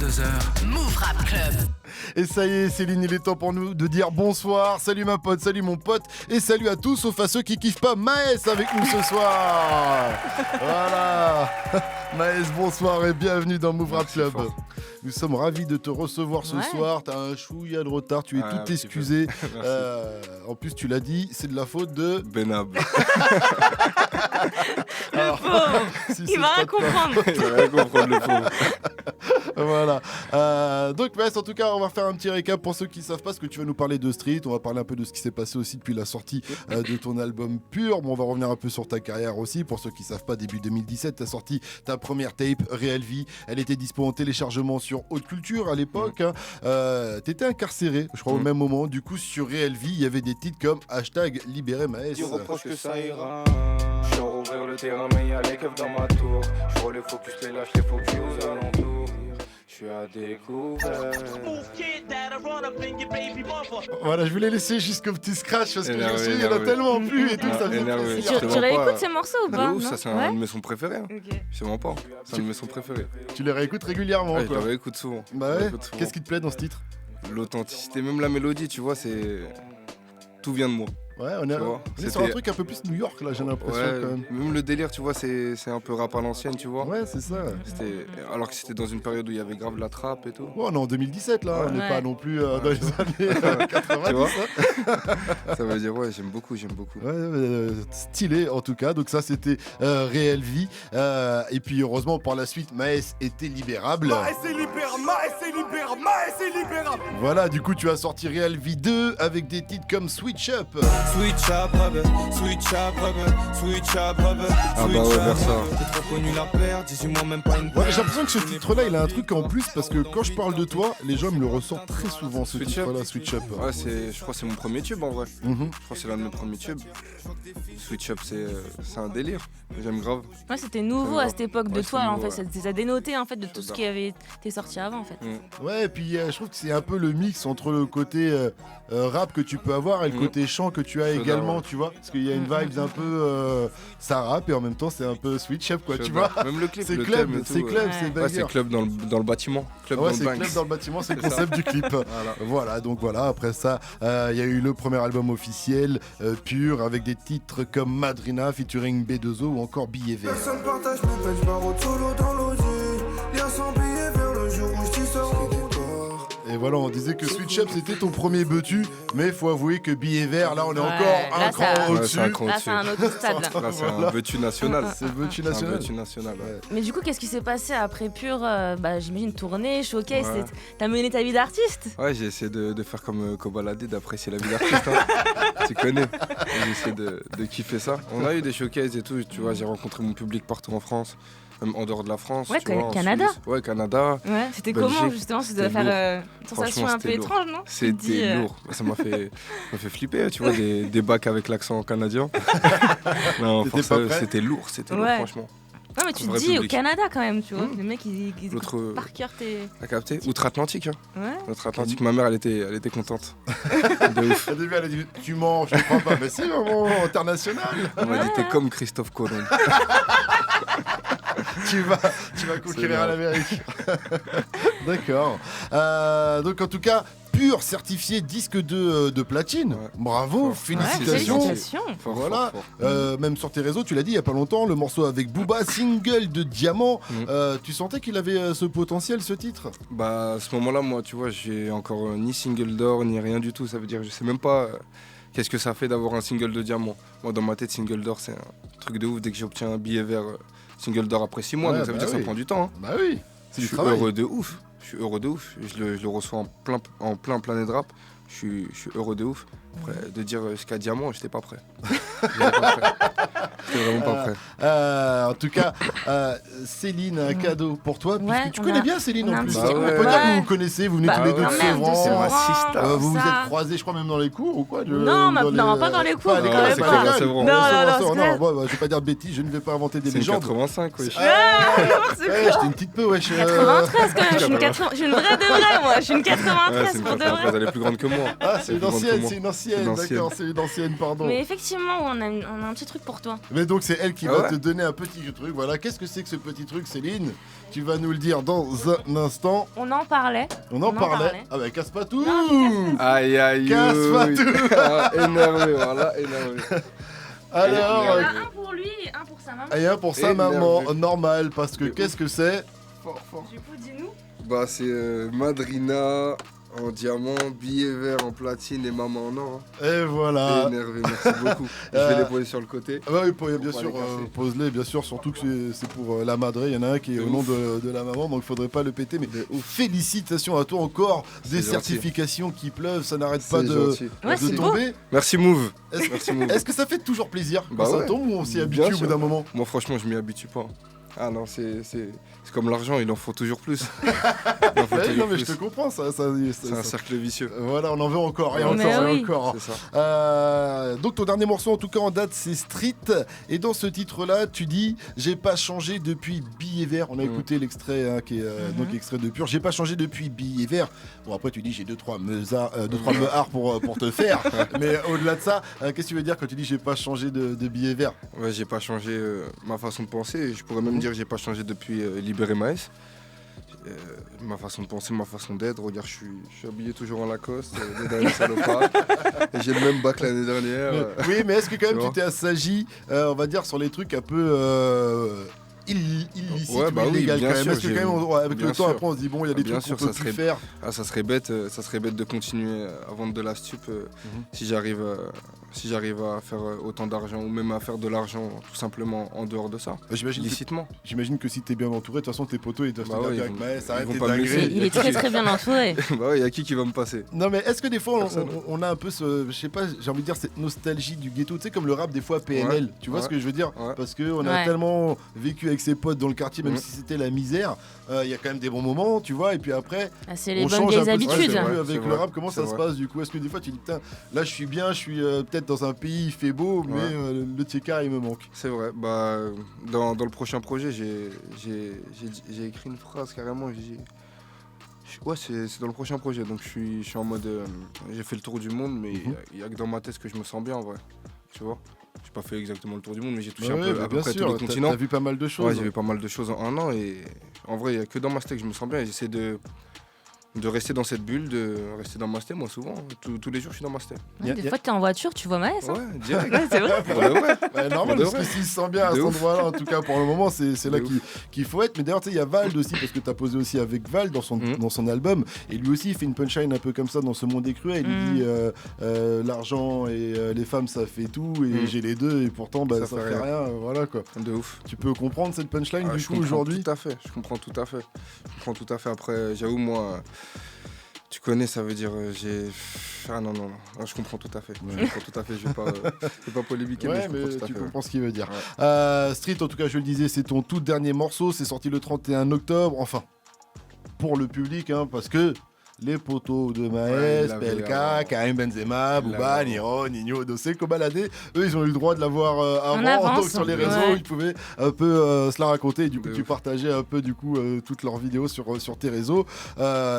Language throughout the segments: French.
22h, Move Rap Club. Et ça y est, Céline, il est temps pour nous de dire bonsoir. Salut ma pote, salut mon pote. Et salut à tous, sauf à ceux qui kiffent pas Maës avec nous ce soir. Voilà. Maës, bonsoir et bienvenue dans Move Rap Club. Nous sommes ravis de te recevoir ce soir. T'as un chouïa de retard, tu es tout excusé. En plus, tu l'as dit, c'est de la faute de Benab. Le pauvre, il va rien comprendre. Il va rien comprendre, le pauvre. Voilà. Donc, Maës, en tout cas, on va faire un petit récap pour ceux qui ne savent pas ce que tu vas nous parler de Street. On va parler un peu de ce qui s'est passé aussi depuis la sortie de ton album Pur. Bon, on va revenir un peu sur ta carrière aussi. Pour ceux qui ne savent pas, début 2017, tu as sorti ta première tape, Réelle Vie. Elle était dispo en téléchargement sur Haute Culture à l'époque. T'étais incarcéré, je crois, au même moment. Du coup, sur Réelle Vie, il y avait des titres comme #Libéré Maës. Tu reproches que ça ira. Je sors ouvrir le terrain, mais y'a les keufs dans ma tour. Je vois les focus, les lâches, les focus aux alentours. Je suis à découvert. Voilà, je voulais laisser jusqu'au petit scratch parce que je me suis dit, il y en a tellement plus et tout, ça me fait plaisir. Tu réécoutes ces morceaux ou pas? Ça, c'est un de mes sons préférés. Je mens pas. C'est un de mes sons préférés. Tu les réécoutes régulièrement, Ouais, je quoi. les réécoute souvent. Bah ouais. Qu'est-ce qui te plaît dans ce titre? L'authenticité, même la mélodie, tu vois, c'est. Tout vient de moi. Ouais, on est sur un truc un peu plus New York là, j'ai l'impression quand même. Même le délire, tu vois, c'est un peu rap à l'ancienne, tu vois. Ouais, c'est ça. Alors que c'était dans une période où il y avait grave la trappe et tout. Ouais, on est en 2017 là, on n'est pas non plus dans les années 90. Tu vois. Ça veut dire, ouais, j'aime beaucoup. Ouais, stylé en tout cas. Donc ça, c'était Réelle Vie. Et puis heureusement, par la suite, Maës était libérable. Maës est libérable. Voilà, du coup, tu as sorti Réelle Vie 2 avec des titres comme Switch Up. Switch up, Ah bah ouais, vers ça. J'ai trop connu la perte, 18 mois, même pas une Ouais, j'ai l'impression que ce titre-là, il a un truc en plus parce que quand je parle de toi, les gens me le ressortent très souvent, ce titre-là, Switch Up. Ouais, je crois que c'est mon premier tube en vrai. Je crois que c'est l'un de mes premiers tubes. Switch Up, c'est un délire. J'aime grave. Ouais, c'était nouveau à cette époque de toi, en fait. Ouais. Ça dénoté en fait de tout ce qui avait été sorti avant, en fait. Ouais, et puis je trouve que c'est un peu le mix entre le côté rap que tu peux avoir et le côté chant que tu as également, tu vois. Parce qu'il y a une vibe un peu ça rappe et en même temps c'est un peu Switch Up, quoi, tu vois. Même le clip, C'est le club, thème et c'est tout, club, ouais. c'est Ouais, banger. c'est club dans le bâtiment. Club Ouais, dans c'est le Banks. club dans le bâtiment, c'est le concept du clip. Voilà, donc voilà, après ça, il y a eu le premier album officiel, Pur, avec des titres comme Madrina, featuring B2O ou encore Billet Vert. Personne partage mon pêche, barreau solo dans l'Audi. Lien sans billet vers le jour où je t'y sors au départ. Et voilà, on disait que Switch Up c'était ton premier betu, mais faut avouer que Billet Vert, là on est encore là, un cran ça- au-dessus. Là, c'est un autre stade. Là. Là, c'est un betu national. C'est le betu C'est un national. betu national, ouais. Mais du coup, qu'est-ce qui s'est passé après Pur? J'imagine tournée, showcase. Ouais. T'as mené ta vie d'artiste? Ouais, j'ai essayé de faire comme Kobalade, d'apprécier la vie d'artiste. Hein. Tu connais. J'ai essayé de kiffer ça. On a eu des showcases et tout, tu vois, j'ai rencontré mon public partout en France, même en dehors de la France. Ouais, tu vois, en Canada. Suisse. Ouais, Canada. Ouais, c'était Belgique. comment justement? Ça devait C'était faire une sensation Franchement, un peu c'était lourd. étrange, non? Tu te C'était dis, lourd. Ça m'a fait flipper, tu vois, des bacs avec l'accent canadien. Non, T'étais pas prêt? c'était lourd, lourd, Ouais. franchement. Non, mais tu te Vrai dis au public. Canada quand même, tu vois. Les mecs, ils L'autre- écoutent par cœur tes. T'as capté? Outre-Atlantique, hein. Ouais. Outre-Atlantique, ma mère, elle était contente. De ouf. Au début elle a dit tu mens, je crois pas. Mais si, maman, international. Elle m'a dit, t'es comme Christophe Colomb. tu vas conquérir à l'Amérique. D'accord. Donc en tout cas, Pur certifié disque de platine. Ouais. Bravo, Fort. félicitations. félicitations. Fort, Voilà. fort, fort. Même sur tes réseaux, tu l'as dit il y a pas longtemps, le morceau avec Booba, single de Diamant. Tu sentais qu'il avait ce potentiel, ce titre? Bah, à ce moment-là, moi, tu vois, j'ai encore ni single d'or, ni rien du tout. Ça veut dire, je sais même pas qu'est-ce que ça fait d'avoir un single de diamant. Moi, dans ma tête, single d'or, c'est un truc de ouf. Dès que j'obtiens un billet vert, single d'or après 6 mois, Ouais, donc ça veut bah dire que oui. ça prend du temps. Hein. Bah oui, c'est Je du suis travail. heureux de ouf. Je le reçois en plein planète rap. Je suis heureux de ouf. Après, de dire jusqu'à diamant, j'étais pas prêt. J'étais vraiment pas prêt. En tout cas, Céline, un cadeau pour toi. Ouais, Puisque tu on connais a- bien Céline on a en un plus. petit- On peut Ouais. dire que vous Ouais. vous connaissez, vous venez Bah, tous les deux de quand même, Sevran. c'est ma grand, sista. Vous vous ça. êtes croisés, je crois, même dans les cours ou quoi Non, dans pas dans les cours, Pas à l'école, quand même c'est pas. pas grave. C'est vrai. Non, non, Non, bon, je vais pas dire de bêtises, je ne vais pas inventer des C'est une légendes. 85, wesh. Ouais, j'étais une petite peu, wesh. 93 quand même, je suis une vraie de vraie moi, je suis une Ouais, 93 c'est une pour de 93, vrai. elle est plus grande que moi. Ah, c'est Elle une est plus grande que ancienne, moi. c'est une ancienne, d'accord, c'est une ancienne, pardon. Mais effectivement, on a un petit truc pour toi. Mais donc c'est elle qui Ah va ouais te donner un petit truc. Voilà, qu'est-ce que c'est que ce petit truc, Céline? Tu vas nous le dire dans un instant. On en parlait. On en parlait. Ah bah casse pas tout. Non, Aïe aïe Casse pas aïe. tout. Ah, énervé, voilà, énervé. Alors, Il y en a un pour lui et un pour sa maman. et un pour sa Énervé. maman, normal, parce que De qu'est-ce que c'est? Fort, fort. Du coup, dis-nous. Bah, c'est Madrina en diamant, billet vert en platine et maman en or. Et voilà. Énervé, merci beaucoup. Je vais les poser sur le côté. Ah bah oui, bien Pour pas sûr, les casser. pose-les, bien sûr, surtout que c'est pour la madrée, il y en a un qui est De au nom ouf. de la maman, donc il faudrait pas le péter, mais félicitations à toi encore, des C'est gentil. certifications qui pleuvent, ça n'arrête pas C'est de, gentil. Ouais, de c'est beau. tomber. Merci Move. Est-ce Merci Move. est-ce que ça fait toujours plaisir quand Bah ça ouais. tombe ou on s'y Bien habitue au bout sûr. d'un moment? Moi, franchement, je m'y habitue pas. Ah non, c'est comme l'argent, il en faut toujours plus. Il en faut Ouais, toujours non mais je plus. te comprends, ça, C'est un cercle vicieux. voilà, on en veut encore et Mais encore et oui. encore. C'est ça. Donc ton dernier morceau en tout cas en date c'est Street et dans ce titre là tu dis j'ai pas changé depuis Billet Vert. On a écouté l'extrait hein, qui est donc extrait de Pur. J'ai pas changé depuis Billet Vert. Bon après tu dis j'ai 2-3 meuhards pour te faire. Mais au-delà de ça, qu'est-ce que tu veux dire quand tu dis j'ai pas changé de Billet Vert? Ouais, j'ai pas changé ma façon de penser. Je pourrais même dire que j'ai pas changé depuis Libéré Maes. Ma façon de penser, ma façon d'être. Regarde, je suis habillé toujours en Lacoste, les derniers salopards. Et j'ai le même bac l'année dernière. Oui mais est-ce que quand même Tu tu vois. t'es assagi on va dire sur les trucs un peu illicite Ouais, bah ou oui, illégal bien quand même. sûr, Est-ce que j'ai- quand même avec bien le temps sûr. après on se dit bon il y a des Bien trucs qu'on sûr, peut ça plus serait- faire. Ah, ça serait bête de continuer à vendre de la stup si j'arrive à faire autant d'argent ou même à faire de l'argent tout simplement en dehors de ça, illicitement. J'imagine que si t'es bien entouré, de toute façon tes potos ils doivent Bah te ouais, dire ils avec vont- Maës, arrête ils tes vont pas me dingueries. laisser. Il est très très bien entouré. Bah ouais, y a qui va me passer? Non mais est-ce que des fois Personne. on a un peu ce, je sais pas, j'ai envie de dire cette nostalgie du ghetto, tu sais comme le rap des fois PNL, Ouais, tu vois ce ouais, que je veux dire? ouais. Parce que on a Ouais. tellement vécu avec ses potes dans le quartier, même Mhm. si c'était la misère, il y a quand même des bons moments, tu vois, et puis après Ah, c'est les on bonnes change un vieilles peu ce habitudes. qu'on a vu Ouais, avec c'est le vrai, rap, comment c'est ça se vrai. passe du coup? Est-ce que des fois tu dis putain, là je suis bien, je suis peut-être dans un pays il fait beau, mais Ouais. le tchéka il me manque. C'est vrai. Bah, dans le prochain projet, j'ai écrit une phrase carrément. Ouais, c'est dans le prochain projet. Donc je suis en mode. J'ai fait le tour du monde, mais il y a que dans ma tête que je me sens bien en vrai. Tu vois? J'ai pas fait exactement le tour du monde, mais j'ai touché Ouais, un peu, bah, à peu bien près tous sûr, les continents. t'as vu pas mal de choses. Ouais, j'ai vu pas mal de choses en un an et en vrai, il y a que dans ma tête que je me sens bien et j'essaie de rester dans cette bulle, de rester dans ma tête, moi souvent. Tous les jours, je suis dans ma tête. Y a- Des y a- fois, t'es en voiture, tu vois Maës. Hein. Ouais, direct. Ouais, c'est vrai. Pour de vrai. Ouais, normal, De parce que vrai. s'il se sent bien à De cet ouf. endroit-là, en tout cas pour le moment, c'est là De qu'il faut être. Mais d'ailleurs, tu sais, il y a Vald aussi, parce que tu as posé aussi avec Vald dans Mhm. dans son album. Et lui aussi, il fait une punchline un peu comme ça dans ce monde des cruels. Il dit l'argent et les femmes, ça fait tout, et Mhm. j'ai les deux, et pourtant, bah, ça fait rien. Voilà quoi. De ouf. Tu peux comprendre cette punchline Ah, du je coup comprends aujourd'hui? Tout à fait, je comprends tout à fait. Je comprends tout à fait. Après, j'avoue, moi, tu connais, ça veut dire j'ai. Ah non, non, non, je comprends tout à fait. Je comprends tout à fait, je vais pas polémiquer, Ouais, mais je comprends mais tout à tu fait. comprends ce qu'il veut dire. Ouais. Street, en tout cas, je le disais, c'est ton tout dernier morceau. C'est sorti le 31 octobre. Enfin, pour le public, hein, parce que les poteaux de Ouais, Maës, il l'avait PLK, avant. Karim Benzema, Il Booba, l'avait Niro, Nino, Dossé, Kobalade, eux ils ont eu le droit de l'avoir avant, avance, donc sur les réseaux ouais. ils pouvaient un peu se la raconter et du coup De tu ouf. partageais un peu du coup toutes leurs vidéos sur tes réseaux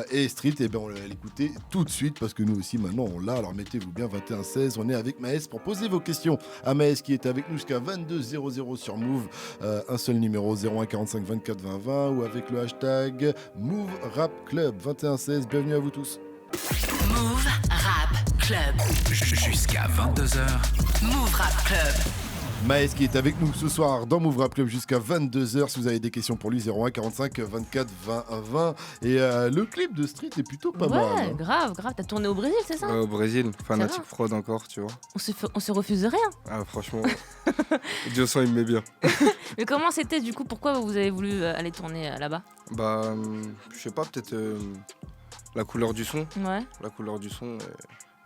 et Street et ben on va l'écouter tout de suite parce que nous aussi maintenant on l'a, alors mettez-vous bien 21-16, on est avec Maës pour poser vos questions à Maës qui est avec nous jusqu'à 22h00 sur Move, un seul numéro 01 45 24 20 20 ou avec le hashtag Move Rap Club 21-16, bienvenue à vous tous. Move Rap Club. Jusqu'à 22h. Move Rap Club. Maës qui est avec nous ce soir dans Move Rap Club jusqu'à 22h. Si vous avez des questions pour lui, 01 45 24 20 20. Et le clip de Street est plutôt pas mal. Ouais, hein. grave. T'as tourné au Brésil, c'est ça? Ouais, au Brésil, fanatique va. fraude encore, tu vois. On se refuse rien. Ah, franchement, Dieu il me met bien. Mais comment c'était du coup? Pourquoi vous avez voulu aller tourner là-bas? Bah, je sais pas, peut-être la couleur du son. Ouais. La couleur du son.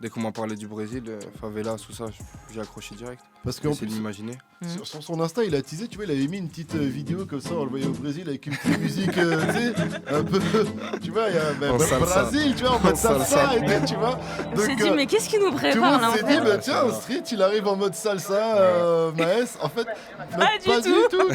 Dès qu'on m'a parlé du Brésil, favela, tout ça, j'ai accroché direct. Parce J'ai qu'en essayé plus, de m'imaginer. sur son Insta, il a teasé, tu vois, il avait mis une petite vidéo comme ça, on le voyait au Brésil avec une petite musique, tu sais, un peu, tu vois, il y a En salsa. Brésil, tu vois, en mode En salsa. salsa, et tout, tu vois. On s'est dit, mais qu'est-ce qui nous tout le prépare là monde en s'est dit, fait? bah tiens, Street, il arrive en mode salsa, Maës. En fait, Pas du tout.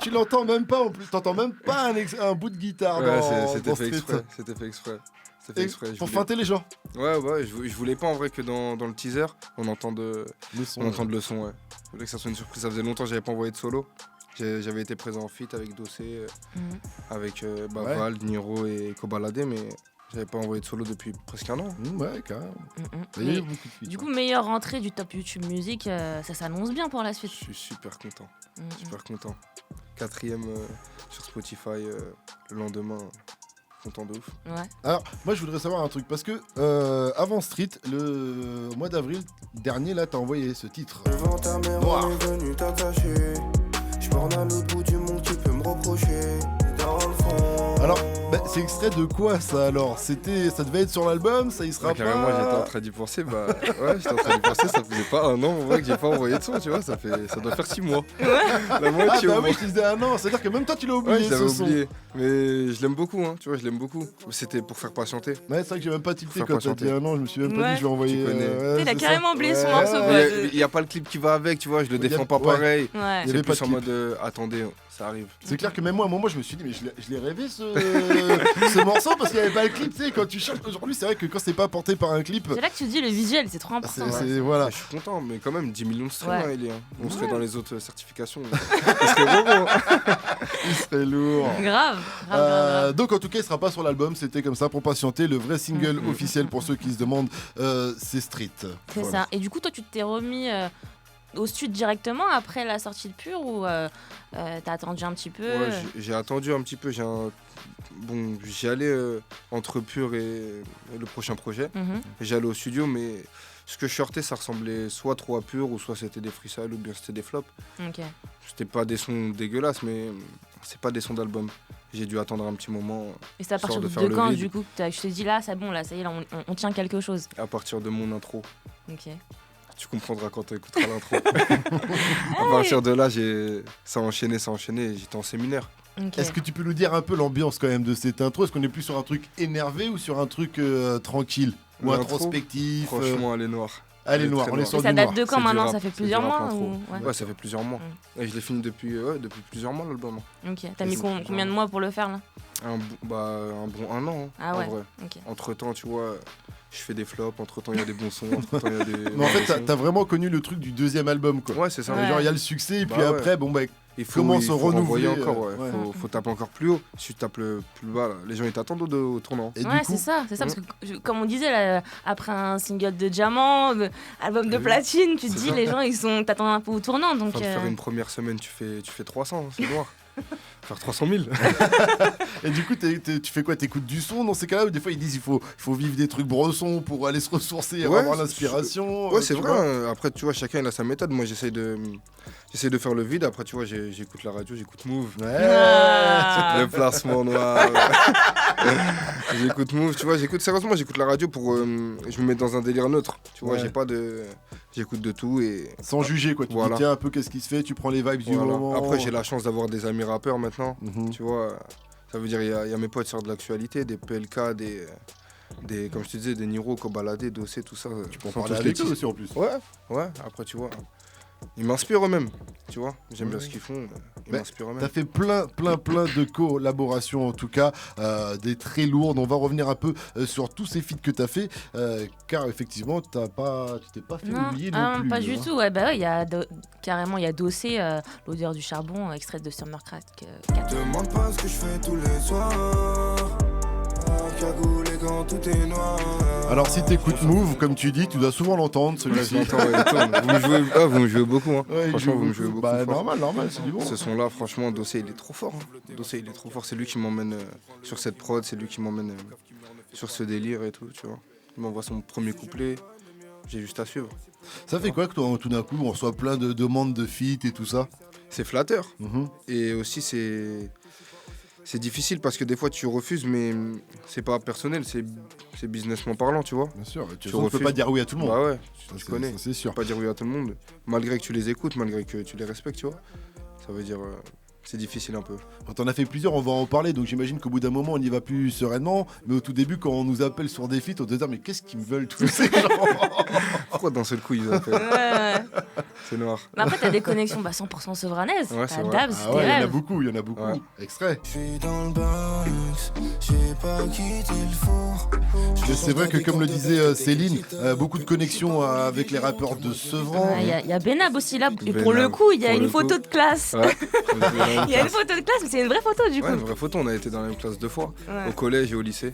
Tu l'entends même pas en plus. T'entends même pas un bout de guitare Ouais, dans c'était dans fait Street. exprès. C'était fait exprès. C'est fait exprès. Pour feinter les gens. Ouais, je voulais pas en vrai que dans le teaser, on entende Le son. le son, ouais. Je voulais que ça soit une surprise. Ça faisait longtemps que j'avais pas envoyé de solo. J'avais été présent en feat avec Dossé, avec Ouais. Val, Niro et Kobalade, mais j'avais pas envoyé de solo depuis presque un an. Ouais, carrément. Il y a Mais eu beaucoup de feats, du hein. coup, meilleure rentrée du top YouTube Music, ça s'annonce bien pour la Je suite. suis super content, Mm, super content. 4ème sur Spotify le lendemain. Content de ouf. Ouais. Alors, moi, je voudrais savoir un truc, parce que avant Street, le mois d'avril dernier, là, t'as envoyé ce titre. Devant ta mère, Noir. on est venu t'attacher. J'borne à l'autre bout du monde, tu peux me reprocher. Dans le fond. Alors, c'est extrait de quoi, ça, alors? Ça devait être sur l'album, ça y sera Carrément, j'étais en pas... train d'y penser. J'étais en train d'y penser. Ça faisait pas un an en vrai que j'ai pas envoyé de son, tu vois. Ça doit faire 6 mois. La Ah, moitié bah au oui, moins. je te disais un an, c'est-à-dire que même toi, tu l'as oublié, Ouais, je ce l'avais son. oublié. Mais je l'aime beaucoup, hein. Tu vois, je l'aime beaucoup. C'était pour faire patienter. Ouais, c'est vrai que j'ai même pas tilté Faut quand faire t'as dit un an, je me suis même pas Ouais. dit, je vais envoyer... Tu connais. ouais, Il a c'est carrément oublié son Ouais, morceau, ouais. quoi. Il n'y a pas le clip qui va avec, tu vois. Je le Il y a- défends pas ouais. pareil. Ouais. Il y avait C'est pas plus de en clip. mode attendez, ça arrive. C'est clair que même moi, à un moment, je me suis dit, mais je l'ai rêvé ce morceau parce qu'il n'y avait pas le clip. Tu sais, quand tu cherches aujourd'hui, c'est vrai que quand c'est pas porté par un clip, C'est là que tu dis le visuel, c'est trop important. voilà. Je suis content, mais quand même 10 millions de streams, Ouais. hein, Elie, hein. On serait dans les autres certifications. Ce serait vraiment. Il serait lourd. Grave. Donc en tout cas, il sera pas sur l'album. C'était comme ça pour patienter. Le vrai single officiel pour ceux qui se demandent, c'est Street. C'est Voilà. ça. Et du coup, toi, tu t'es remis au stud directement après la sortie de Pur ou t'as attendu un petit peu Ouais, j'ai attendu un petit peu. Bon, j'y allais entre Pur et le prochain projet. Mhm. J'allais au studio, mais ce que je sortais, ça ressemblait soit trop à Pur, ou soit c'était des freestyles, ou bien c'était des flops. Ok. C'était pas des sons dégueulasses, mais c'est pas des sons d'album. J'ai dû attendre un petit moment Et c'est à partir Sort de de faire le quand, vide. du coup, je t'ai dit là, c'est bon, là, ça y est, là, on tient quelque chose. à partir de mon intro. Ok. Tu comprendras quand tu écouteras l'intro. À partir de là, ça a enchaîné. J'étais en séminaire. Ok. Est-ce que tu peux nous dire un peu l'ambiance quand même de cette intro? Est-ce qu'on est plus sur un truc énervé ou sur un truc tranquille ou L'intro, introspectif? Franchement, elle est noire. Elle est elle est noire, très on est noire. sur Et du ça noir. date de quand C'est du maintenant? rap, Ça fait c'est plusieurs du rap mois intro. ou... Ouais, ça fait plusieurs mois. Et je l'ai fini depuis plusieurs mois l'album. Ok. T'as Et mis c'est combien de mois pour le faire là? Un bon 1 an. Ah en ouais. vrai. Ok. Entre temps, tu vois, je fais des flops. Entre temps, il y a des bons sons. Entre temps, il y a des. Mais en fait, mauvais sons. t'as vraiment connu le truc du deuxième album, quoi. Ouais, c'est ça. Ouais. Genre, il y a le succès, et puis Bah ouais. après, bon, bah, Il faut, Comment il se faut renouveler, renvoyer encore, ouais. ouais. Faut taper encore plus haut. Si tu tapes le plus bas, là, les gens ils t'attendent au tournant. et Ouais, du coup, c'est ça, parce que comme on disait, là, après un single de diamant, album de Oui. platine, tu te C'est dis, ça. les gens, t'attendent un peu au tournant, donc... Enfin, de faire une première semaine, tu fais 300, hein, c'est noir. Faire 300 000. et du coup tu fais quoi? T'écoutes du son dans ces cas-là, ou des fois ils disent il faut vivre des trucs brossons pour aller se ressourcer et Ouais, avoir l'inspiration? Ouais, c'est tu vrai. vois. Après, tu vois, chacun il a sa méthode. Moi, j'essaie de faire le vide. Après, tu vois, j'écoute la radio, j'écoute Move. Ouais. Ah. Le placement noir. J'écoute Move, tu vois, sérieusement, j'écoute la radio pour. Je me mets dans un délire neutre. Tu vois, Ouais. j'écoute de tout et. Sans juger, quoi. Tu Voilà. dis tiens un peu qu'est-ce qui se fait, tu prends les vibes du Voilà. moment. Après, j'ai la chance d'avoir des amis rappeurs maintenant. Mhm. Tu vois, ça veut dire il y a mes potes sur de l'actualité, des PLK, des comme je te disais, des Niro, Kobalade, Dossé, tout ça. Tu peux en sont parler tous avec des eux petits- aussi en plus. Ouais. Après, tu vois, ils m'inspirent eux-mêmes. Tu vois, j'aime bien Ouais. ce qu'ils font. Ils Mais m'inspirent T'as eux-mêmes. fait plein de collaborations en tout cas, des très lourdes. On va revenir un peu sur tous ces feats que t'as fait, car effectivement tu t'es pas fait oublier non plus. pas hein. du tout. Ouais, bah ouais, carrément, il y a Dossé, l'odeur du charbon, extrait de Summercraft 4. Demande pas ce que je fais tous les soirs. Cagoule et gants, tout est noir. Alors si t'écoutes Move, comme tu dis, tu dois souvent l'entendre Ouais, je celui-ci. l'entends, ouais, il tourne. Vous me jouez beaucoup. Hein. Ouais, il Franchement, joue vous me jouez beaucoup. beaucoup. Bah fort. normal, c'est du bon. Ce son-là, franchement, Dossé, il est trop fort. Hein. Dossé, il est trop fort. C'est lui qui m'emmène sur cette prod. C'est lui qui m'emmène sur ce délire et tout, tu vois. Il m'envoie son premier couplet. J'ai juste à suivre. Ça fait quoi que toi, tout d'un coup on reçoit plein de demandes de feats et tout ça? C'est flatteur. Mhm. Et aussi, c'est difficile parce que des fois, tu refuses, mais c'est pas personnel. C'est businessment parlant, tu vois. Bien sûr, tu peux refuses. pas dire oui à tout le monde. Bah ouais, Ça, tu connais. ça, c'est sûr. Pas dire oui à tout le monde. Malgré que tu les écoutes, malgré que tu les respectes, tu vois. Ça veut dire... c'est difficile un peu. Quand on a fait plusieurs, on va en parler, donc j'imagine qu'au bout d'un moment on n'y va plus sereinement. Mais au tout début, quand on nous appelle sur des feats, on doit dire mais qu'est-ce qu'ils me veulent tous ces gens? Pourquoi d'un seul coup ils appellent? Ouais. C'est noir. Mais après, t'as des connexions 100% sevranaises. Ouais, c'est T'as vrai. Dabs, Ah tes ouais, il y en a rêves. beaucoup. Ouais. Extrait. Je suis dans le box, j'ai pas quitté le four. Mais c'est vrai que comme le disait Céline, beaucoup de connexions avec les rappeurs de Sevran. Il y a Benab aussi là, et pour Benab, le coup, il y a pour une le photo coup. de classe. Ouais, Il y a une photo de classe, mais c'est une vraie photo du coup. Ouais, une vraie photo, on a été dans la même classe 2 fois, Ouais. au collège et au lycée.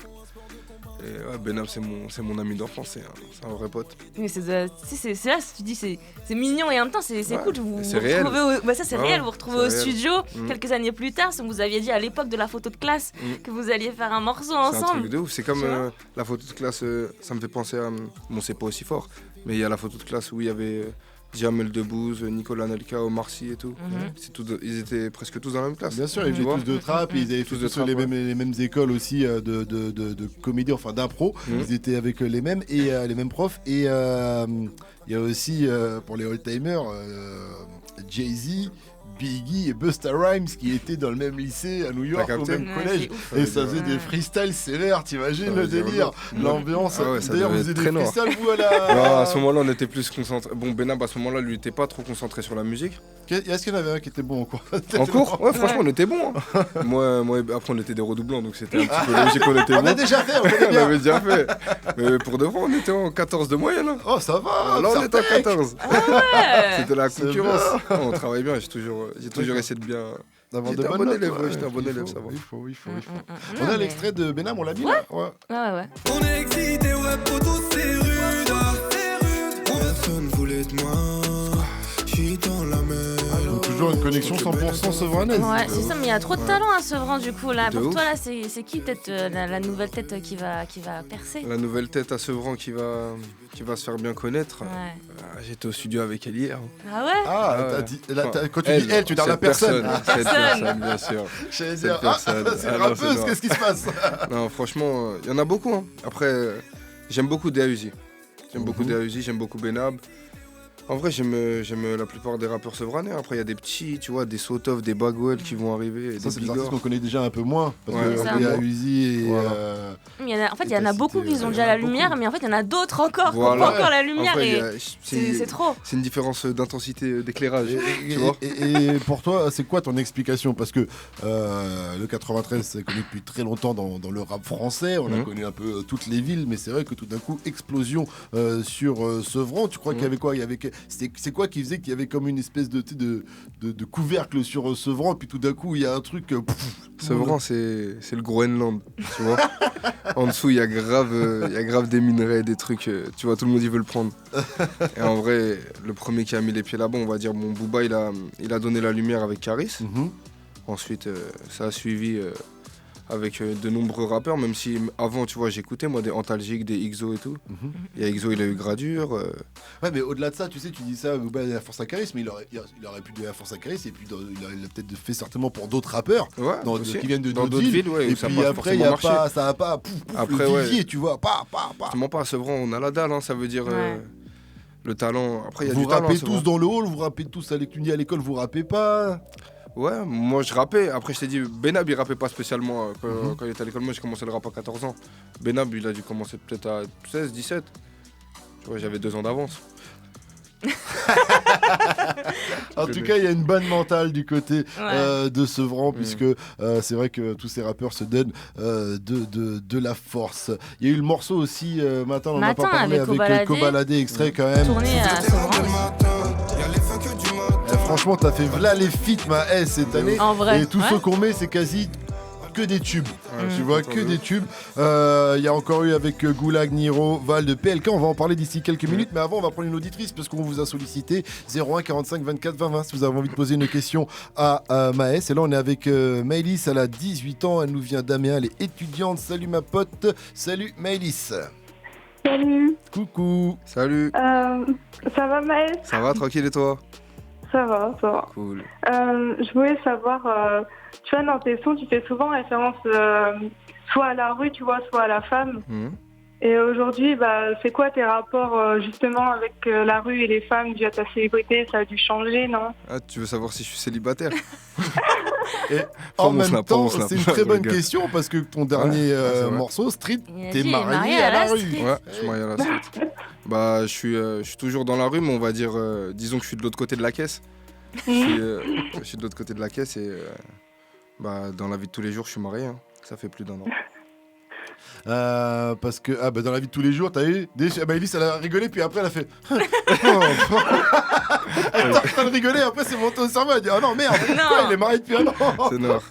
Et ouais, Benab, c'est mon ami d'enfance, c'est un vrai pote. Mais c'est là, tu dis, c'est mignon et en même temps, c'est Ouais, cool. Vous c'est vous réel. retrouvez ça, c'est Ouais, réel. Vous vous retrouvez c'est au réel. studio Mm. quelques années plus tard. Vous aviez dit à l'époque de la photo de classe que vous alliez faire un morceau C'est un truc ensemble. de ouf, c'est comme Tu vois la photo de classe, ça me fait penser à. Bon, c'est pas aussi fort, mais il y a la photo de classe où il y avait Jamel Debbouze, Nicolas Nelka, Omar Sy et tout. Mhm. Ils étaient presque tous dans la même classe. Bien sûr, ils Tu faisaient vois. tous de trap, et ils avaient Tous fait de tous trap, ouais. les mêmes écoles aussi de comédie, enfin d'impro. Mhm. Ils étaient avec les mêmes et les mêmes profs. Et il y a aussi pour les old-timers Jay-Z, Biggie et Busta Rhymes qui étaient dans le même lycée à New York, au capté même Ouais, collège. c'est ouf. Et ça Ouais. faisait des freestyles sévères, t'imagines Ça le veut dire délire, lourd. l'ambiance. Ah ouais, ça D'ailleurs, devait vous être faisiez des très noir. freestyles, vous à la. Non, à ce moment-là, on était plus concentrés. Bon, Benab, à ce moment-là, lui, était pas trop concentré sur la musique. Est-ce qu'il y en avait un qui était bon en cours En cours, ouais, franchement, on était bons. Hein. moi, après, on était des redoublants, donc c'était un petit peu logique qu'on était On a bons. déjà fait, on connaît On bien. avait déjà fait. Mais pour de vrai, on était en 14 de moyenne. Hein. Oh, ça va. Là, on était en Sartec. 14. Ouais. C'était la C'est concurrence. bien. On travaille bien, j'ai toujours essayé de bien. D'avoir J'étais de un bonnes bon notes, élève, ouais. ouais, j'étais un bon Il élève, faut, ça va. il faut. Non, On a mais- l'extrait de Benam, on l'a mis là. Ouais. Ouais. On est excité, ouais, poteau, c'est rude. Personne voulait de moi. J'suis dans la mer. Donc, toujours une connexion 100% sevranaise. Ouais, c'est ça, mais il y a trop de talent à Sevran du coup là. De Pour ouf. toi là, c'est qui peut-être la nouvelle tête qui va percer? La nouvelle tête à Sevran qui va se faire bien connaître. Ouais. J'étais au studio avec elle hier. Ah ouais? Ah, Ouais. t'as dit, quand tu dis elle, tu parles la cette personne. Cette personne, bien sûr. J'allais Cette dire, personne. c'est Ah une non, rappeuse, c'est noir. qu'est-ce qui se passe? Non, franchement, il y en a beaucoup. Hein. Après, j'aime beaucoup DAUZI. J'aime beaucoup DAUZI, j'aime beaucoup Benab. En vrai, j'aime la plupart des rappeurs sevranais. Après, il y a des petits, tu vois, des Sotov, des Bagwell qui vont arriver. Ça, des c'est des artistes Bigor. qu'on connaît déjà un peu moins. Parce Ouais, que c'est ça. il y a Uzi et. Voilà. En fait, il y Et en a t'as beaucoup cité, qui ont il y déjà en a la beaucoup. lumière, mais en fait, il y en a d'autres encore qui n'ont Voilà. pas encore la lumière Après, et c'est c'est trop. une différence d'intensité d'éclairage. Et, Tu vois et pour toi, c'est quoi ton explication? Parce que le 93, c'est connu depuis très longtemps dans le rap français. On a connu un peu toutes les villes, mais c'est vrai que tout d'un coup, explosion sur Sevran. Tu crois qu'il y avait quoi? C'est quoi qui faisait qu'il y avait comme une espèce de couvercle sur Sevran, et puis tout d'un coup, il y a un truc. Sevran, c'est le Groenland, tu vois. En dessous, il y a grave des minerais, des trucs, tu vois, tout le monde il veut le prendre. Et en vrai, le premier qui a mis les pieds là-bas, on va dire, mon Booba, il a donné la lumière avec Caris. Mhm. Ensuite, ça a suivi avec de nombreux rappeurs, même si avant, tu vois, j'écoutais, moi, des Antalgiques, des XO et tout. Mhm. Il y a XO, il a eu Gradure. Ouais, mais au-delà de ça, tu sais, tu dis ça, Booba a la force à Caris, mais il aurait pu donner la force à Caris, et puis il a peut-être fait certainement pour d'autres rappeurs. Ouais, Qui viennent de dans d'autres d'autres villes, villes, ouais, et où ça puis a pas après, forcément marché. ça a pas Après, le ouais. vivier, tu vois, pas. Vraiment pas à Sevran, on a la dalle, hein, ça veut dire Ouais. le talent. Après, il y a Vous du talent. rappez à Sevran. tous dans le hall, vous rappez tous à l'école, vous rappez pas. Ouais, moi je rappais. Après, je t'ai dit, Benab il rappait pas spécialement quand il était à l'école. Moi j'ai commencé le rap à 14 ans. Benab il a dû commencer peut-être à 16, 17. Tu vois, j'avais 2 ans d'avance. En tout cas, il y a une bonne mentale du côté Ouais. de Sevran, puisque c'est vrai que tous ces rappeurs se donnent de la force. Il y a eu le morceau aussi, Matin, on en a Matin, pas parlé, avec avec Kobalade. Kobalade, extrait quand même. Tourné à Sevran. Y'a les feux que du matin. Franchement, t'as fait v'là les feats, ma S, cette année. En vrai. Et tous ouais. ceux qu'on met, c'est quasi que des tubes. Ouais, Tu vois, que des tubes. Il y a encore eu avec Goulag, Niro, Val de PLK. On va en parler d'ici quelques minutes. Mais avant, on va prendre une auditrice parce qu'on vous a sollicité. 01 45 24 20 20 si vous avez envie de poser une question à Maës. Et là, on est avec Maëlys. Elle a 18 ans. Elle nous vient d'Amiens. Elle est étudiante. Salut ma pote. Salut Maëlys. Salut, Coucou. Salut, ça va Maëlle? ça va tranquille et toi? Ça va, ça va. Cool. Je voulais savoir, tu vois, dans tes sons, tu fais souvent référence soit à la rue, tu vois, soit à la femme. Mhm. Et aujourd'hui, c'est quoi tes rapports justement avec la rue et les femmes dû à ta célébrité? Ça a dû changer, non? Ah, tu veux savoir si je suis célibataire? En Pas mon même snap, temps, pas mon snap. c'est une très Je bonne rigole. question parce que ton dernier c'est vrai. morceau, Street, Il a t'es dit, marié à la rue. street. Ouais, je suis marié à la street. Bah, je suis toujours dans la rue, mais on va dire, disons que je suis de l'autre côté de la caisse. Je suis de l'autre côté de la caisse et dans la vie de tous les jours, je suis marié. Hein. Ça fait plus d'1 an. Parce que dans la vie de tous les jours, t'as eu Maëlys, elle a rigolé, puis après elle a fait. Elle est en train de rigoler, après c'est monté au cerveau, elle a dit oh non merde, quoi, il est marié depuis un an. C'est noir.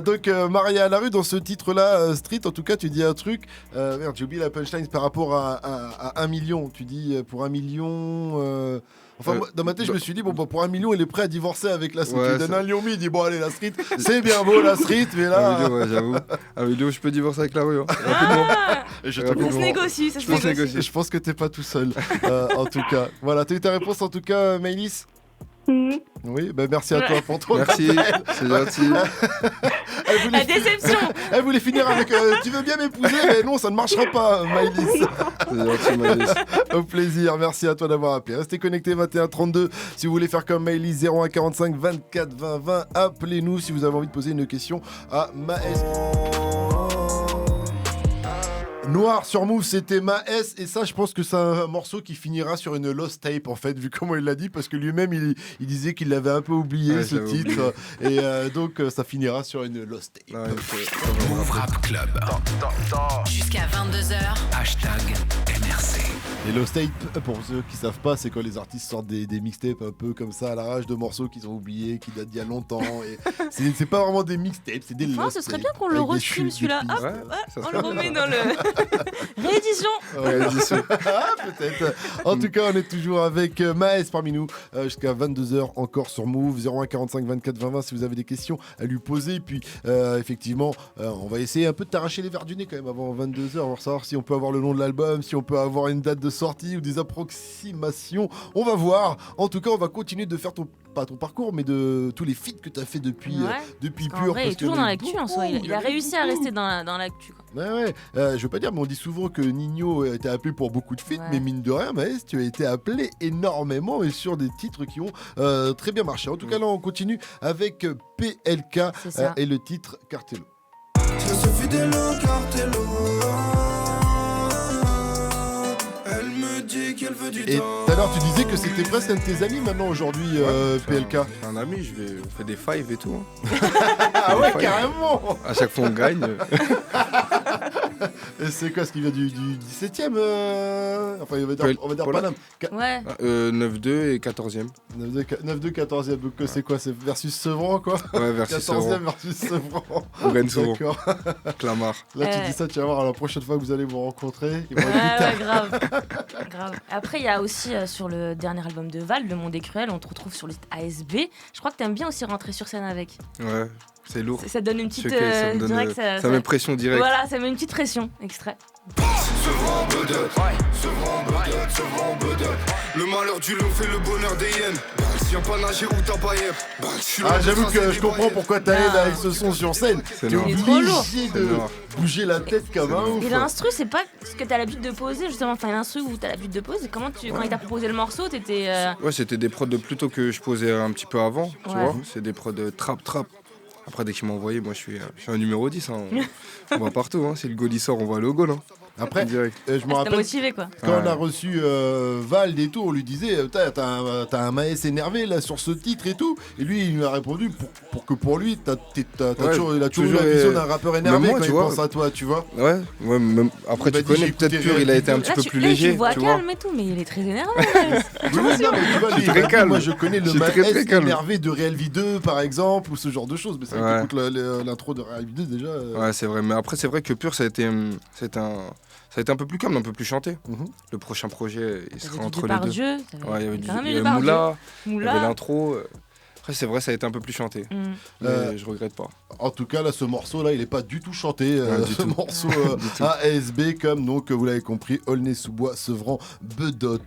Donc Maria à la rue, dans ce titre-là, Street, en tout cas, tu dis un truc. Merde, j'ai oublié la punchline par rapport à 1 million. Tu dis pour 1 million. Moi, dans ma tête, je me suis dit, pour 1 million, il est prêt à divorcer avec la street. Ouais, il donne 1,5 million, il dit, bon, allez, la street, c'est bien beau, la street, mais là. 1 million, ouais, j'avoue. 1 million, je peux divorcer avec la rue. Hein. Et je Ça se négocie, ça se négocie. Je pense que t'es pas tout seul, en tout cas. Voilà, t'as eu ta réponse, en tout cas, Maëlys. Oui, merci à toi pour ton Merci, c'est gentil. La déception. Elle voulait finir avec tu veux bien m'épouser, mais non, ça ne marchera pas, Maëlys. C'est gentil, Maëlys. Au plaisir, merci à toi d'avoir appelé. Restez connectés 21 32. Si vous voulez faire comme Maëlys, 01 45 24 20 20, appelez-nous si vous avez envie de poser une question à Maës. Noir sur Move, c'était Maës, et ça je pense que c'est un morceau qui finira sur une lost tape en fait, vu comment il l'a dit, parce que lui-même il disait qu'il l'avait un peu oublié, ce titre, et donc ça finira sur une lost tape. Move Rap Club. Jusqu'à 22h. #MRC. Les lost tapes, pour ceux qui savent pas, c'est quand les artistes sortent des mixtapes un peu comme ça à l'arrache, de morceaux qu'ils ont oubliés, qui datent d'il y a longtemps, et c'est pas vraiment des mixtapes, c'est des lost tapes. Ce serait bien qu'on le restream celui-là, hop, on le remet dans le... Réédition. Peut-être. En tout cas, on est toujours avec Maës parmi nous jusqu'à 22h encore sur Move. 01 45 24 20 20 si vous avez des questions à lui poser. Puis effectivement, on va essayer un peu de t'arracher les verres du nez quand même avant 22h. On va savoir si on peut avoir le nom de l'album, si on peut avoir une date de sortie ou des approximations. On va voir. En tout cas, on va continuer de faire pas ton parcours, mais de tous les feats que tu as fait depuis Pur. Vrai, il est toujours dans l'actu en soi. Il a réussi à rester dans l'actu. Ouais. Je veux pas dire, mais on dit souvent que Nino a été appelé pour beaucoup de feats, mais mine de rien, Maës, tu as été appelé énormément et sur des titres qui ont très bien marché. En tout cas, là, on continue avec PLK et le titre Cartello. Je suis fidèle au Cartello. Elle me dit qu'elle veut du temps. Et tout à l'heure, tu disais que c'était presque un de tes amis maintenant aujourd'hui, PLK. C'est un ami, on fait des fives et tout. Hein. Ah ouais, carrément. À chaque fois, on gagne. Et c'est quoi, ce qui vient du 17ème Enfin, on va dire Paname. Ouais. 9-2 et 14ème. 9-2, 14ème. Donc, c'est quoi? C'est versus Sevran, quoi? Ouais, versus Sevran. 14ème versus Sevran. On gagne souvent. D'accord. Clamart. Là, tu dis ça, tu vas voir, la prochaine fois que vous allez vous rencontrer, ils vont être grave. Après, il y a aussi sur le dernier album de Val, Le Monde est Cruel, on te retrouve sur le site ASB. Je crois que t'aimes bien aussi rentrer sur scène avec. Ouais. C'est lourd. Ça donne une petite... ça met pression directe. Voilà, ça met une petite pression. Extrait. Sevran Bedot. Le malheur du loup fait le bonheur des hyènes. Si y'a pas nager ou t'as pas yep. J'avoue que je comprends pourquoi t'allais avec ce son sur scène. T'es obligé de bouger la tête comme un ouf. Et l'instru, c'est pas ce que t'as l'habitude de poser, justement. Enfin, l'instru où t'as l'habitude de poser. Quand il t'a proposé le morceau, t'étais... Ouais, c'était des prods plutôt que je posais un petit peu avant, tu vois. C'est des prods trap. Après, dès qu'il m'a envoyé, moi, je suis un numéro 10. Hein. On va partout. Hein. Si le goal, il sort, on va aller au goal. Hein. Après, je me rappelle, motivé, quoi. Quand on a reçu Vald et tout, on lui disait t'as un Maës énervé là sur ce titre et tout. Et lui, il nous a répondu pour lui, il a toujours la vision d'un rappeur énervé moi, quand il pense à toi, tu vois. Ouais, même, après, tu connais, peut-être Pur, il a été un petit peu plus léger. Tu vois calme et tout, mais il est très énervé. Il est très calme. Moi, je connais le Maës énervé de Real Vie 2, par exemple, ou ce genre de choses. Mais c'est vrai que l'intro de Real Vie 2, déjà. Ouais, c'est vrai. Mais après, c'est vrai que Pur, ça a été un peu plus calme, un peu plus chanté. Le prochain projet, il sera entre les deux. Il y avait Moula, il y avait l'intro. Après, c'est vrai, ça a été un peu plus chanté. Mais je regrette pas. En tout cas, là, ce morceau-là, il n'est pas du tout chanté. Ce morceau ASB, comme donc, vous l'avez compris, Aulnay-sous-Bois, Sevran, Bedot.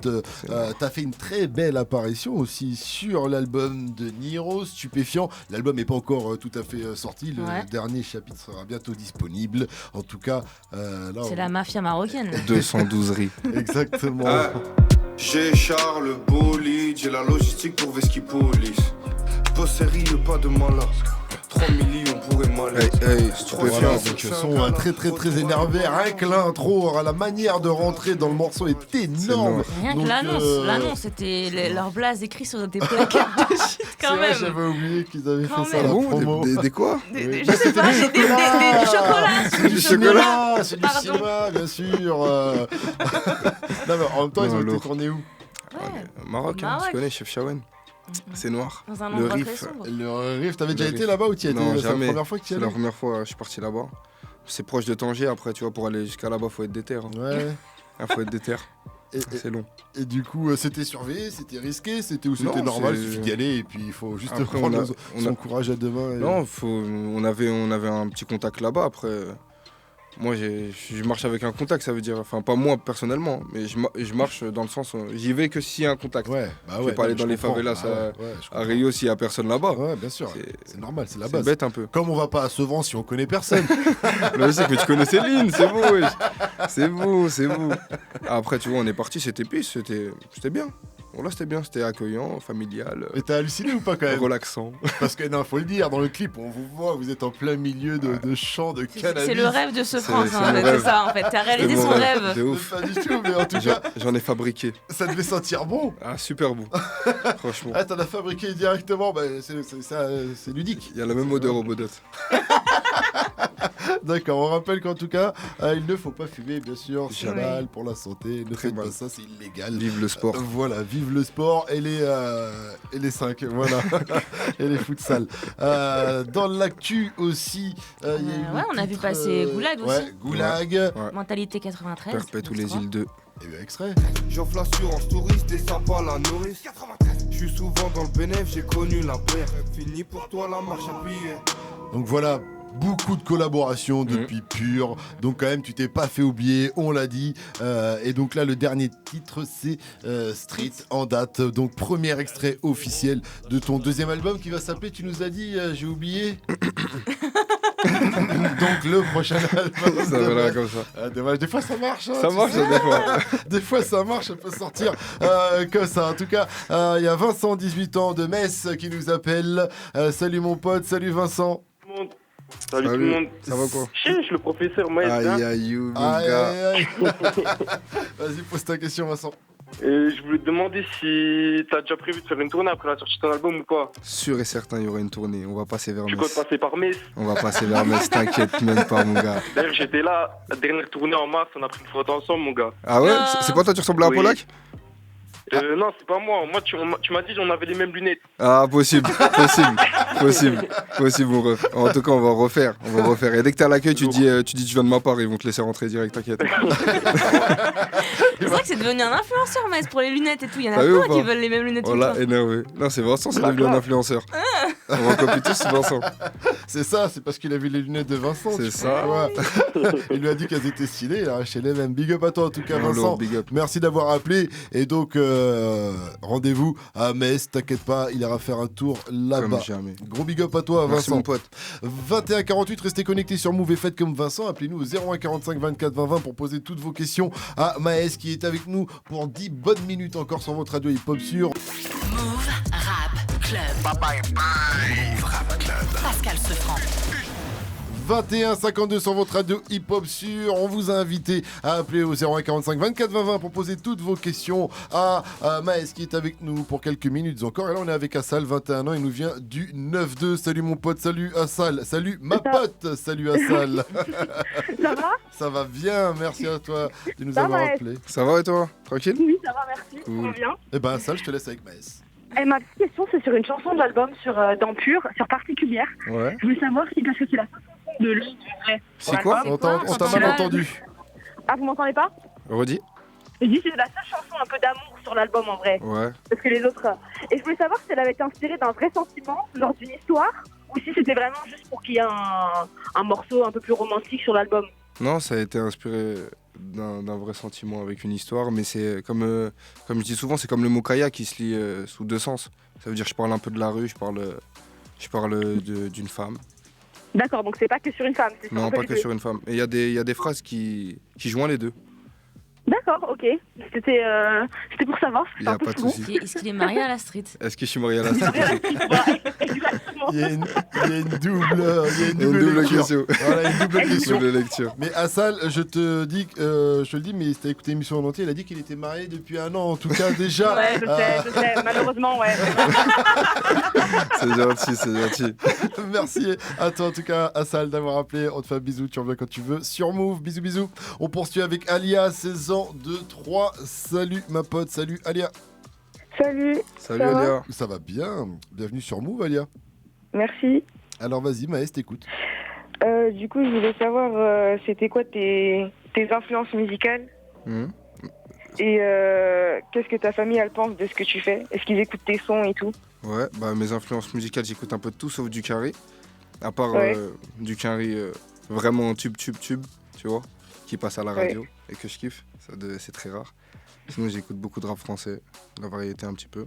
T'as fait une très belle apparition aussi sur l'album de Niro, Stupéfiant. L'album n'est pas encore tout à fait sorti. Le dernier chapitre sera bientôt disponible. En tout cas, là... C'est la mafia marocaine. 212 riz. Exactement. J'ai Charles Bolide, j'ai la logistique pour Vesky Police. Posserie, pas de malin. 3 millions pourraient m'aller. Voilà, donc son très énervé. Rien que l'intro, la manière de rentrer dans le morceau est énorme. Rien Donc, que l'annonce, c'était leur blase écrit sur des placards de shit quand c'est vrai, même. j'avais oublié qu'ils avaient Quand fait ça, même. la Bon, promo. des quoi? Je sais pas, du chocolat. C'est du chocolat, c'est du cinéma, bien sûr. Non, mais en même temps, ils ont été tournés où? Maroc, hein, tu connais Chef Shawen. C'est noir. Dans un Le endroit Riff. très sombre. Le Riff, t'avais déjà Le été Riff. là-bas ou t'y étais? Non, C'est la jamais. première fois que t'y C'est allais? la première fois, je suis parti là-bas. C'est proche de Tanger, après, tu vois, pour aller jusqu'à là-bas, faut être déter. Hein. Ouais. Faut être déter. C'est long. Et du coup, c'était surveillé, c'était risqué, c'était où c'était Non, normal, il c'est- suffit d'y aller et puis il faut juste Après, prendre on son a- courage à deux mains. et- Non, on avait un petit contact là-bas. Après, moi, je marche avec un contact, ça veut dire. Enfin, pas moi personnellement, mais je marche dans le sens. J'y vais que s'il y a un contact. Ouais, bah Je ouais. vais pas aller non, dans je les comprends. favelas Ah ouais, je à comprends. Rio s'il y a personne là-bas. Ouais, bien sûr. C'est normal, c'est la C'est base. bête un peu. Comme on va pas à Sevran si on connaît personne. Logique, mais tu connais Céline, c'est beau, wesh. C'est beau, c'est beau. Après, tu vois, on est parti, c'était pisse, c'était bien. Bon, là, c'était bien, c'était accueillant, familial, Mais t'as halluciné ou pas quand même? relaxant. Parce que non, faut le dire, dans le clip, on vous voit, vous êtes en plein milieu de champs de cannabis. C'est le rêve de ce France, c'est hein, mon c'est rêve. ça en fait. T'as réalisé C'est mon son rêve. De ouf. Pas du tout, mais en tout cas, J'en ai fabriqué. ça devait sentir bon. Ah, super beau. Franchement. Ah, t'en as fabriqué directement, bah, c'est ludique. Il y a la même odeur au Bodot. D'accord, on rappelle qu'en tout cas, il ne faut pas fumer, bien sûr, c'est Jamais. mal pour la santé. Ne Très faites pas mal. ça, c'est illégal. Vive le sport. Voilà, vive le sport et les 5, voilà, et les futsal. Dans l'actu aussi, il y a eu Ouais, le on a vu titre, passer Goulag aussi. Ouais, Goulag. Ouais. Mentalité 93. Perpète ou les îles 2. Et bien, extrait. J'offre l'assurance touriste et sympa la nourrice. Je suis souvent dans le bénéf, j'ai connu la paire. Fini pour toi la marche à pied. Donc voilà. Beaucoup de collaborations depuis Pure, donc quand même tu t'es pas fait oublier, on l'a dit. Et donc là le dernier titre c'est Street en date, donc premier extrait officiel de ton deuxième album qui va s'appeler, tu nous as dit, j'ai oublié. Donc le prochain album. Ça va là comme ça. Dommage, des fois ça marche. Hein, Ça tu marche, sais. des fois. Des fois ça marche, ça peut sortir comme ça. En tout cas, il y a Vincent, 18 ans de Metz, qui nous appelle. Salut mon pote, salut Vincent. Salut tout le monde. Ça va quoi? Chiche, le professeur Maël. Aïe aïe you, mon Aïe, gars. aïe, aïe. Vas-y, pose ta question, Vincent. Je voulais te demander si t'as déjà prévu de faire une tournée après la sortie de ton album ou pas. Sûr et certain, il y aura une tournée. On va passer vers Tu Metz. comptes passer par Metz. On va passer vers Metz, t'inquiète même pas, mon gars. D'ailleurs, j'étais là, la dernière tournée en mars, on a pris une photo ensemble, mon gars. Ah ouais? C'est pas toi, tu ressembles à Oui. Polak? Non, c'est pas moi. Moi, tu m'as dit qu'on avait les mêmes lunettes. Ah, possible, mon ref. En tout cas, on va refaire. Et dès que t'es à l'accueil, tu dis tu viens de ma part, ils vont te laisser rentrer direct, t'inquiète. C'est vrai que c'est devenu un influenceur, Metz, pour les lunettes et tout. Il y en a T'as vu ou plein qui pas? veulent les mêmes lunettes Oh que là, toi. énervé. Non, c'est Vincent, c'est devenu un influenceur. On va copier tous Vincent. C'est ça, c'est parce qu'il a vu les lunettes de Vincent. C'est tu ça. vois. Il lui a dit qu'elles étaient stylées, il a acheté les mêmes. Big up à toi en tout cas, Non, Vincent. lourd, big up. Merci d'avoir appelé. Et donc, rendez-vous à Metz, t'inquiète pas, il ira faire un tour là-bas. Comme jamais. Gros big up à toi, Merci, Vincent. mon pote. 2148, restez connectés sur Move et faites comme Vincent. Appelez-nous au 01 45 24 20 20 pour poser toutes vos questions à Maës qui est avec nous pour 10 bonnes minutes encore sur votre radio hip-hop sur Move Rap Club. Move Rap Club. Pascal Sefranc. 21-52 sur votre radio hip-hop sur. On vous a invité à appeler au 01 45 24 20 20 pour poser toutes vos questions à Maës qui est avec nous pour quelques minutes encore. Et là, on est avec Assal, 21 ans. Il nous vient du 9-2. Salut mon pote, salut Assal. Salut ma pote, salut Assal. Ça va? Ça va bien, merci à toi de nous Ça avoir va, appelé. Ça va et toi? Tranquille? Oui, ça va, merci. Cool. Ça va bien. Eh ben Assal, je te laisse avec Maës. Et ma petite question, c'est sur une chanson de l'album dans Pure, sur Particulière. Ouais. Je voulais savoir si, parce que c'est la chanson de l'autre, vrai. C'est quoi? On t'a mal entendu. Ah, vous m'entendez pas? Redis? Je dis c'est la seule chanson un peu d'amour sur l'album en vrai. Ouais. Parce que les autres. Et je voulais savoir si elle avait été inspirée d'un vrai sentiment lors d'une histoire ou si c'était vraiment juste pour qu'il y ait un morceau un peu plus romantique sur l'album. Non, ça a été inspiré d'un vrai sentiment avec une histoire, mais c'est comme je dis souvent, c'est comme le mot kaya qui se lit sous deux sens. Ça veut dire je parle un peu de la rue, je parle d'une femme. D'accord, donc c'est pas que sur une femme. C'est sur un Non, peu pas les que deux. sur une femme. Et il y a des phrases qui joignent les deux. D'accord. D'accord, ok. C'était pour savoir. Il n'y a pas de souci. Est-ce qu'il est marié à la street? Est-ce que je suis marié à la street? Exactement. Il y a une double lecture. question. Voilà, une double question. Double lecture. Mais Assal, je te le dis, mais si t'as écouté l'émission en entier, il a dit qu'il était marié depuis 1 an, en tout cas déjà. Ouais, je sais, malheureusement, ouais. C'est gentil, c'est gentil. Merci à toi en tout cas, Assal, d'avoir appelé. On te fait un bisou, tu reviens quand tu veux sur Move. Bisous, bisous. On poursuit avec Alia, 16 ans, 2, 3. Salut ma pote, salut Alia. Salut. Salut Alia. Ça va bien. Bienvenue sur Move, Alia. Merci. Alors vas-y, Maës, t'écoute. Du coup, je voulais savoir, c'était quoi tes influences musicales et qu'est-ce que ta famille, elle pense de ce que tu fais? Est-ce qu'ils écoutent tes sons et tout? Ouais, bah mes influences musicales, j'écoute un peu de tout sauf du carré. À part du carré vraiment tube, tu vois, qui passe à la radio et que je kiffe. C'est très rare. Sinon, j'écoute beaucoup de rap français, la variété un petit peu.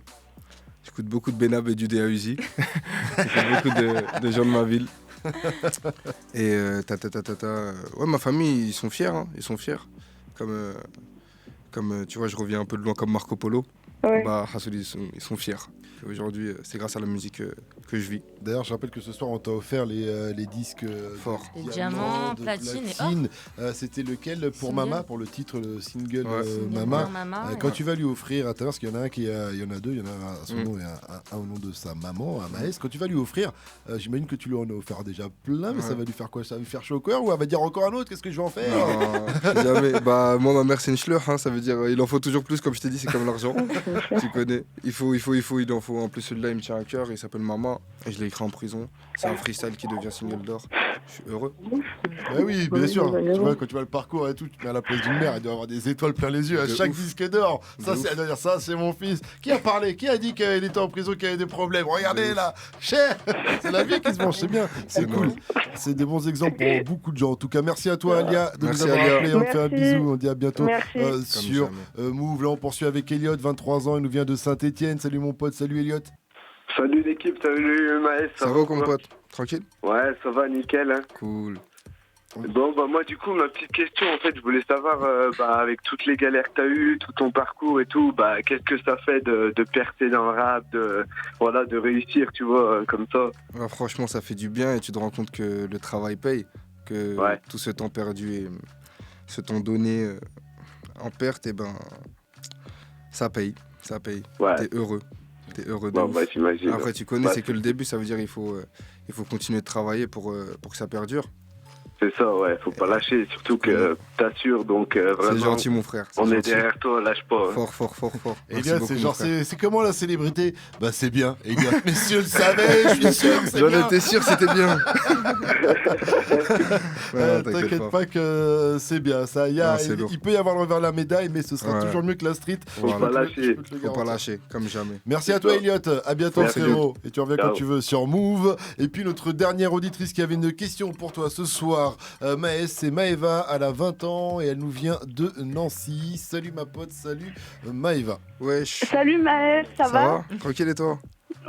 J'écoute beaucoup de Benab et du DAUZI. J'écoute beaucoup de gens de ma ville. Et ouais, ma famille, ils sont fiers, hein. Ils sont fiers. Comme tu vois, je reviens un peu de loin comme Marco Polo. Ouais. Bah, Hassoul, ils sont fiers. Aujourd'hui, c'est grâce à la musique que je vis. D'ailleurs, je rappelle que ce soir, on t'a offert les disques forts. Les diamants, de platine et or. C'était lequel pour Single. Mama, pour le titre, le single Single Mama. Mama, Quand tu vas lui offrir, à parce qu'il y en a un il y en a deux, il y en a à son nom et un au nom de sa maman, à Maës. Quand tu vas lui offrir, j'imagine que tu lui en as offert déjà plein, mais ça va lui faire quoi? Ça va lui faire chaud au cœur ou elle va dire encore un autre? Qu'est-ce que je vais en faire? Non, jamais. Bah, moi, ma mère, c'est une schleur, hein, ça veut dire il en faut toujours plus, comme je t'ai dit, c'est comme l'argent. Tu connais. Il en faut. En plus, celui-là, il me tient à cœur, il s'appelle Mama, et je l'ai écrit en prison. C'est un freestyle qui devient single d'or. Je suis heureux. Bah oui, bien sûr. Tu vois, quand tu vois le parcours et tout, tu te mets à la place d'une mère, elle doit avoir des étoiles plein les yeux à chaque disque d'or. Ça, elle doit dire ça, c'est mon fils. Qui a parlé? Qui a dit qu'il était en prison, qu'il avait des problèmes? Regardez là, cher. C'est la vie qui se mange, c'est bien, c'est cool. C'est des bons exemples pour beaucoup de gens. En tout cas, merci à toi, Alia, de nous avoir appelé. On te fait un bisou, on dit à bientôt sur Move. Là, on poursuit avec Elliot, 23 ans, il nous vient de Saint-Etienne. Salut mon pote, salut Elliot. Salut l'équipe, salut Maës. Ça va, mon pote? Tranquille? Ouais, ça va, nickel. Hein. Cool. Bon, bah moi, du coup, ma petite question, en fait, je voulais savoir, avec toutes les galères que t'as eues, tout ton parcours et tout, qu'est-ce que ça fait de percer dans le rap, de réussir, tu vois, comme ça? Ouais, franchement, ça fait du bien et tu te rends compte que le travail paye, que tout ce temps perdu et ce temps donné en perte, et ça paye. Ouais. T'es heureux de ouf. J'imagine. Après, tu connais, c'est que le début, ça veut dire qu'il faut continuer de travailler pour que ça perdure. C'est ça, ouais, faut pas lâcher, surtout que t'assures, donc vraiment. C'est gentil, mon frère. On est derrière toi, lâche pas. Fort. Et bien, c'est genre, c'est comment la célébrité? Bah, c'est bien. Et bien, messieurs le savaient, je suis sûr que c'est bien. J'en étais sûr, c'était bien. T'inquiète pas que c'est bien. Ça, il peut y avoir le revers de la médaille, mais ce sera toujours mieux que la street. Faut pas lâcher. Faut pas lâcher, comme jamais. Merci à toi, Elliot. À bientôt, frérot. Et tu reviens quand tu veux sur Move. Et puis, notre dernière auditrice qui avait une question pour toi ce soir. Maës, c'est Maëva, elle a 20 ans et elle nous vient de Nancy. Salut ma pote, salut Maëva. Wesh. Salut Maës, ça va? Tranquille et toi?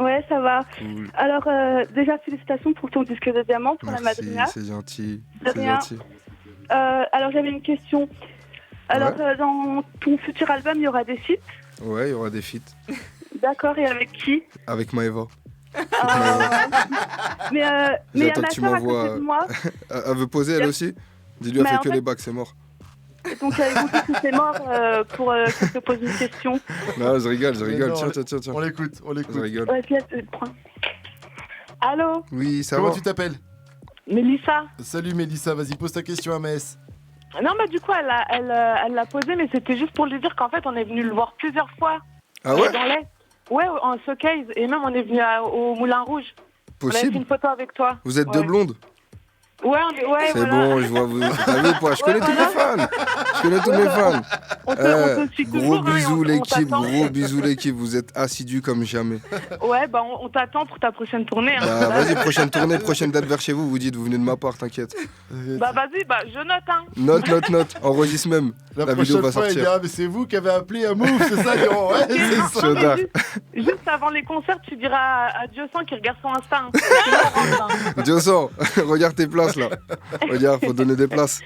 Ouais, ça va. Cool. Alors, déjà, félicitations pour ton disque de diamant, pour la madrina. C'est gentil. Alors, j'avais une question. Alors, dans ton futur album, il y aura des feats? Ouais, il y aura des feats. D'accord, et avec qui? Avec Maëva. Mais il y en a tu qu'un à côté de moi. Elle veut poser elle aussi? Dis-lui, elle fait que les bacs, c'est mort. Donc elle écoute que c'est mort pour qu'elle te pose une question. Non, je rigole. Tiens. On l'écoute. Je rigole. Ouais, prends. Allô? Oui, ça va. Comment tu tu t'appelles? Mélissa. Salut Mélissa, vas-y, pose ta question à Maës. Non, du coup, elle l'a posée, mais c'était juste pour lui dire qu'en fait, on est venu le voir plusieurs fois. Ah ouais? Dans l'Est. Ouais, en showcase. Et même, on est venu au Moulin Rouge. Possible. On avait fait une photo avec toi. Vous êtes deux blondes? Ouais, c'est voilà. Bon, je vois vous. T'as vu quoi? Je connais tous mes fans. Je connais tous mes fans. Gros bisous l'équipe, gros bisous l'équipe. Vous êtes assidus comme jamais. Ouais, on t'attend pour ta prochaine tournée. Hein. Vas-y, prochaine tournée, prochaine date vers chez vous. Vous dites, vous venez de ma part, t'inquiète. Vas-y, je note. Hein. Note. Enregistre même. La vidéo va sortir. Il dira, mais c'est vous qui avez appelé à Move, c'est ça? Ouais, c'est ça. Juste avant les concerts, tu diras à Dieu-Sang qui regarde son Insta. Dieu-Sang, regarde tes places là. Regarde, faut donner des places.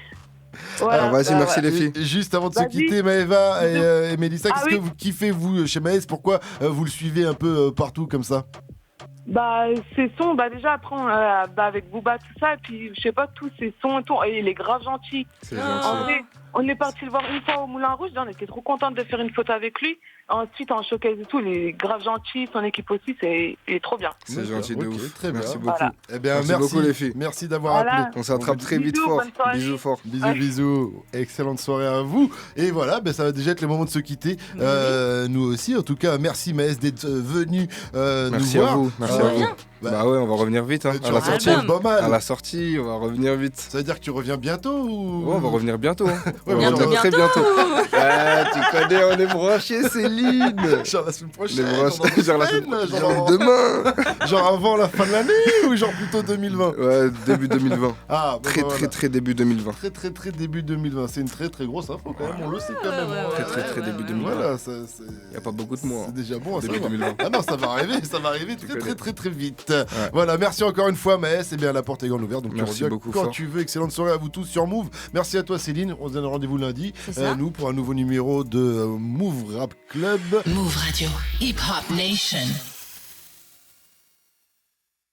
Voilà. Alors vas-y, merci les filles. Et juste avant de se Vas-y. quitter, Maëva et Mélissa, Ah qu'est-ce oui. que vous kiffez, vous, chez Maës? Pourquoi vous le suivez un peu partout comme ça? Bah, ces sons, bah déjà après, avec Booba, tout ça, et puis je sais pas, tous ces sons et tout, et il est grave gentil. C'est En gentil. vrai, on est parti le voir une fois au Moulin Rouge, on était trop contente de faire une photo avec lui. Ensuite, en showcase et tout, il est grave gentil, son équipe aussi, il est trop bien. C'est D'accord, gentil de ok, ouf. très bien. Merci beaucoup. Voilà. Eh bien, Merci merci beaucoup, les filles. Merci d'avoir Voilà. appelé. On s'attrape très vite Bisous, fort. bonne soirée. Bisous fort. Bisous, Ouais. bisous. Excellente soirée à vous. Et voilà, ben, ça va déjà être le moment de se quitter. Nous aussi, en tout cas, merci Maës d'être venu nous Merci voir. à vous. Merci On à vous. revient. Bah ouais, on va revenir vite. Hein. Tu À la reviens sortie. Album. pas mal. À la sortie, on va revenir vite. Ça veut dire que tu reviens bientôt ou... Ouais, on va revenir bientôt. Hein. Ouais, On va bientôt, revenir très bientôt. bientôt. Ah, tu connais, on est branchés, Céline. Genre la semaine On prochaine. est branchés. dans 2 Genre la semaines, semaine genre, genre demain. genre avant la fin de l'année ou genre plutôt 2020? Ouais, début 2020. Ah, bon, Très, bah, très, voilà. très début 2020. Très début 2020. C'est une très grosse info quand même, on le sait quand même. ouais, Très début 2020. Voilà, Y a pas beaucoup de mois. c'est déjà bon à Début savoir. 2020. Ah non, ça va arriver Tu très connais. très vite. Voilà, merci encore une fois Maës, et bien la porte est grande ouverte, donc tu Merci reviens beaucoup, quand fort. tu veux. Excellente soirée à vous tous sur Move. Merci à toi Céline, on se donne rendez-vous lundi, C'est ça. nous pour un nouveau numéro de Move Rap Club. Move Radio. Hip Hop Nation.